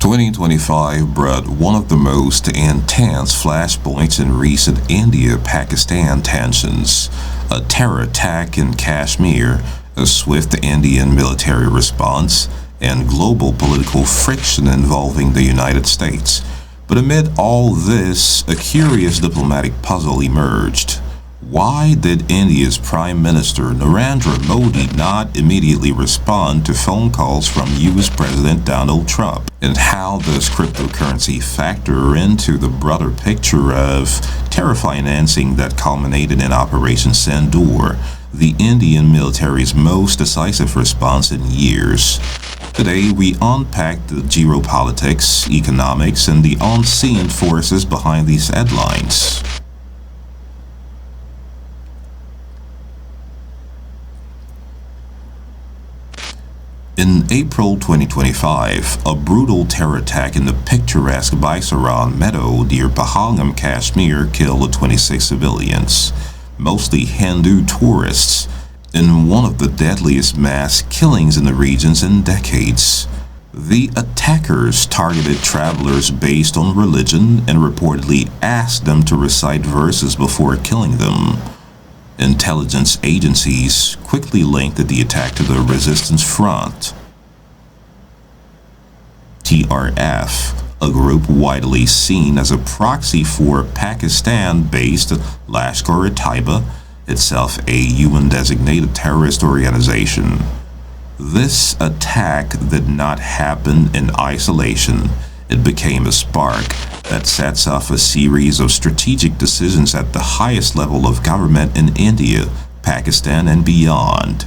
2025 brought one of the most intense flashpoints in recent India-Pakistan tensions, a terror attack in Kashmir, a swift Indian military response, and global political friction involving the United States. But amid all this, a curious diplomatic puzzle emerged. Why did India's Prime Minister Narendra Modi not immediately respond to phone calls from US President Donald Trump? And how does cryptocurrency factor into the broader picture of terror financing that culminated in Operation Sindoor, the Indian military's most decisive response in years? Today, we unpack the geopolitics, economics, and the unseen forces behind these headlines. In April 2025, a brutal terror attack in the picturesque Baisaran meadow near Pahalgam, Kashmir killed 26 civilians, mostly Hindu tourists, in one of the deadliest mass killings in the regions in decades. The attackers targeted travelers based on religion and reportedly asked them to recite verses before killing them. Intelligence agencies quickly linked the attack to the Resistance Front, TRF, a group widely seen as a proxy for Pakistan-based Lashkar-e-Taiba, itself a UN-designated terrorist organization. This attack did not happen in isolation. It became a spark that sets off a series of strategic decisions at the highest level of government in India, Pakistan, and beyond.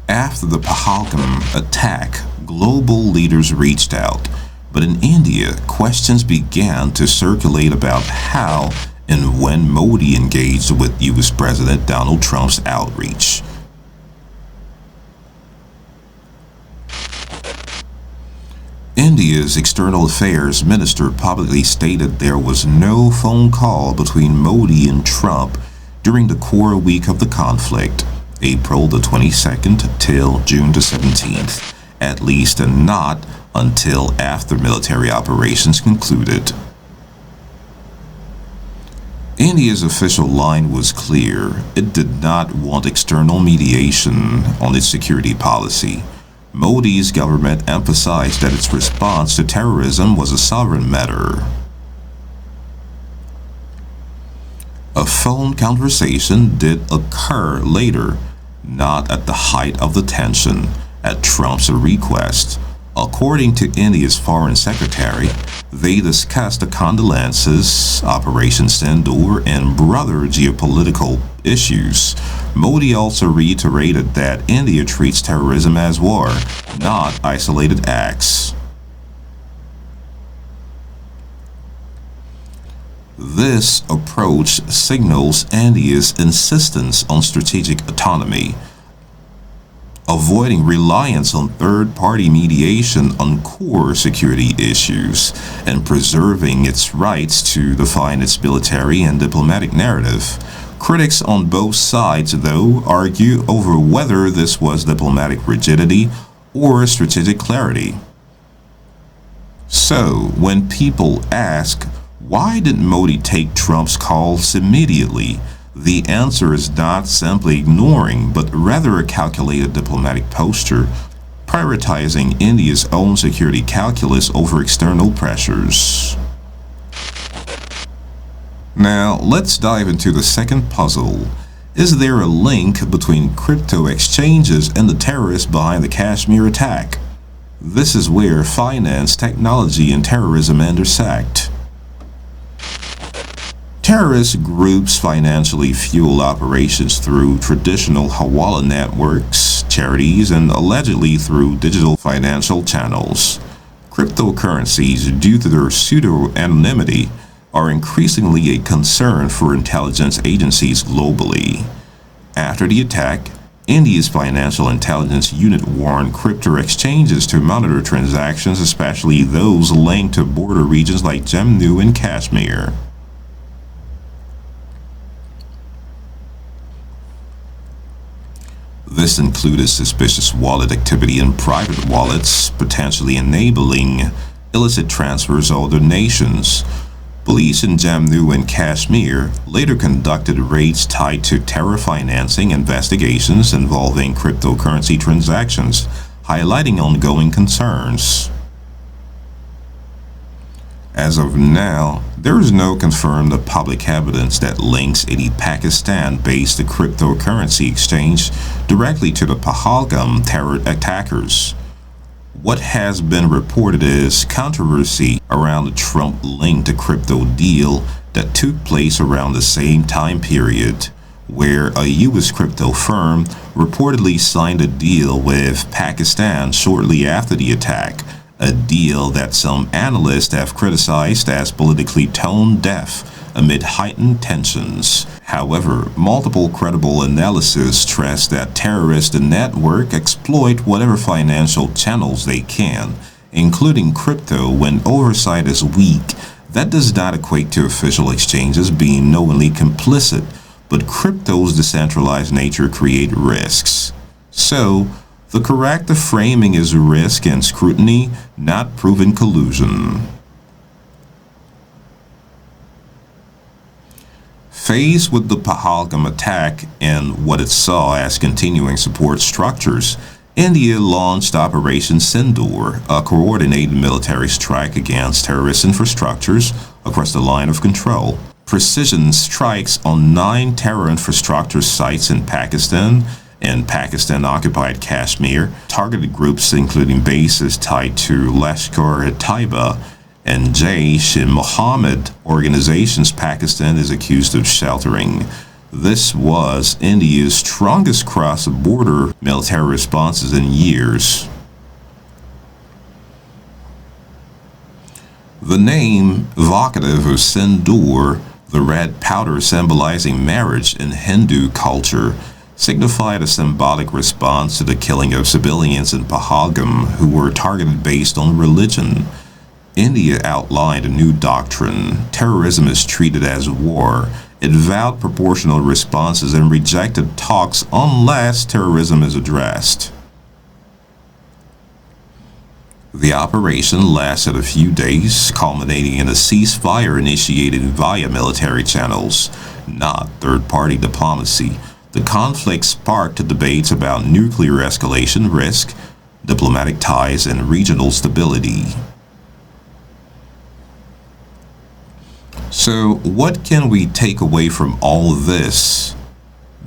After the Pahalgam attack, global leaders reached out, but in India, questions began to circulate about how and when Modi engaged with US President Donald Trump's outreach. India's External Affairs Minister publicly stated there was no phone call between Modi and Trump during the core week of the conflict, April the 22nd till June the 17th, at least not until after military operations concluded. India's official line was clear. It did not want external mediation on its security policy. Modi's government emphasized that its response to terrorism was a sovereign matter. A phone conversation did occur later, not at the height of the tension, at Trump's request. According to India's Foreign Secretary, they discussed the condolences, Operation Sindoor, and broader geopolitical issues. Modi also reiterated that India treats terrorism as war, not isolated acts. This approach signals India's insistence on strategic autonomy, avoiding reliance on third-party mediation on core security issues, and preserving its rights to define its military and diplomatic narrative. Critics on both sides, though, argue over whether this was diplomatic rigidity or strategic clarity. So, when people ask, why didn't Modi take Trump's calls immediately? The answer is not simply ignoring, but rather a calculated diplomatic posture, prioritizing India's own security calculus over external pressures. Now, let's dive into the second puzzle. Is there a link between crypto exchanges and the terrorists behind the Kashmir attack? This is where finance, technology, and terrorism intersect. Terrorist groups financially fuel operations through traditional Hawala networks, charities, and allegedly through digital financial channels. Cryptocurrencies, due to their pseudo-anonymity, are increasingly a concern for intelligence agencies globally. After the attack, India's Financial Intelligence Unit warned crypto exchanges to monitor transactions, especially those linked to border regions like Jammu and Kashmir. This included suspicious wallet activity in private wallets, potentially enabling illicit transfers to other nations. Police in Jammu and Kashmir later conducted raids tied to terror financing investigations involving cryptocurrency transactions, highlighting ongoing concerns. As of now, there is no confirmed public evidence that links any Pakistan-based cryptocurrency exchange directly to the Pahalgam terror attackers. What has been reported is controversy around the Trump-linked crypto deal that took place around the same time period, where a U.S. crypto firm reportedly signed a deal with Pakistan shortly after the attack, a deal that some analysts have criticized as politically tone-deaf amid heightened tensions. However, multiple credible analysis stress that terrorist networks exploit whatever financial channels they can, including crypto, when oversight is weak. That does not equate to official exchanges being knowingly complicit, but crypto's decentralized nature creates risks. So, the correct framing is risk and scrutiny, not proven collusion. Faced with the Pahalgam attack and what it saw as continuing support structures, India launched Operation Sindoor, a coordinated military strike against terrorist infrastructures across the line of control. Precision strikes on 9 terror infrastructure sites in Pakistan and Pakistan-occupied Kashmir targeted groups including bases tied to Lashkar-e-Taiba and Jaish-e-Mohammed organizations Pakistan is accused of sheltering. This was India's strongest cross-border military responses in years. The name, evocative of Sindoor, the red powder symbolizing marriage in Hindu culture, signified a symbolic response to the killing of civilians in Pahalgam who were targeted based on religion. India outlined a new doctrine: terrorism is treated as war. It vowed proportional responses and rejected talks unless terrorism is addressed. The operation lasted a few days, culminating in a ceasefire initiated via military channels, not third-party diplomacy. The conflict sparked debates about nuclear escalation risk, diplomatic ties, and regional stability. So, what can we take away from all this?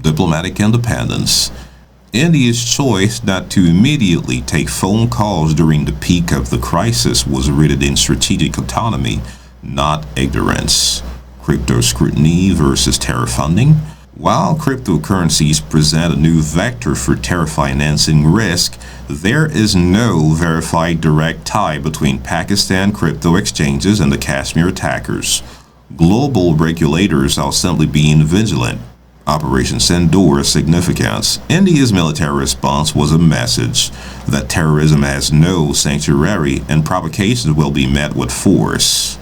Diplomatic independence. India's choice not to immediately take phone calls during the peak of the crisis was rooted in strategic autonomy, not ignorance. Crypto scrutiny versus terror funding. While cryptocurrencies present a new vector for terror financing risk, there is no verified direct tie between Pakistan crypto exchanges and the Kashmir attackers. Global regulators are simply being vigilant. Operation Sindoor's significance. India's military response was a message that terrorism has no sanctuary and provocations will be met with force.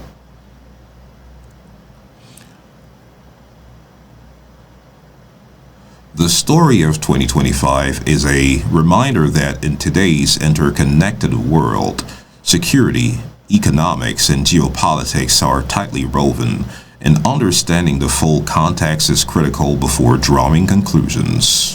The story of 2025 is a reminder that in today's interconnected world, security, economics, and geopolitics are tightly woven, and understanding the full context is critical before drawing conclusions.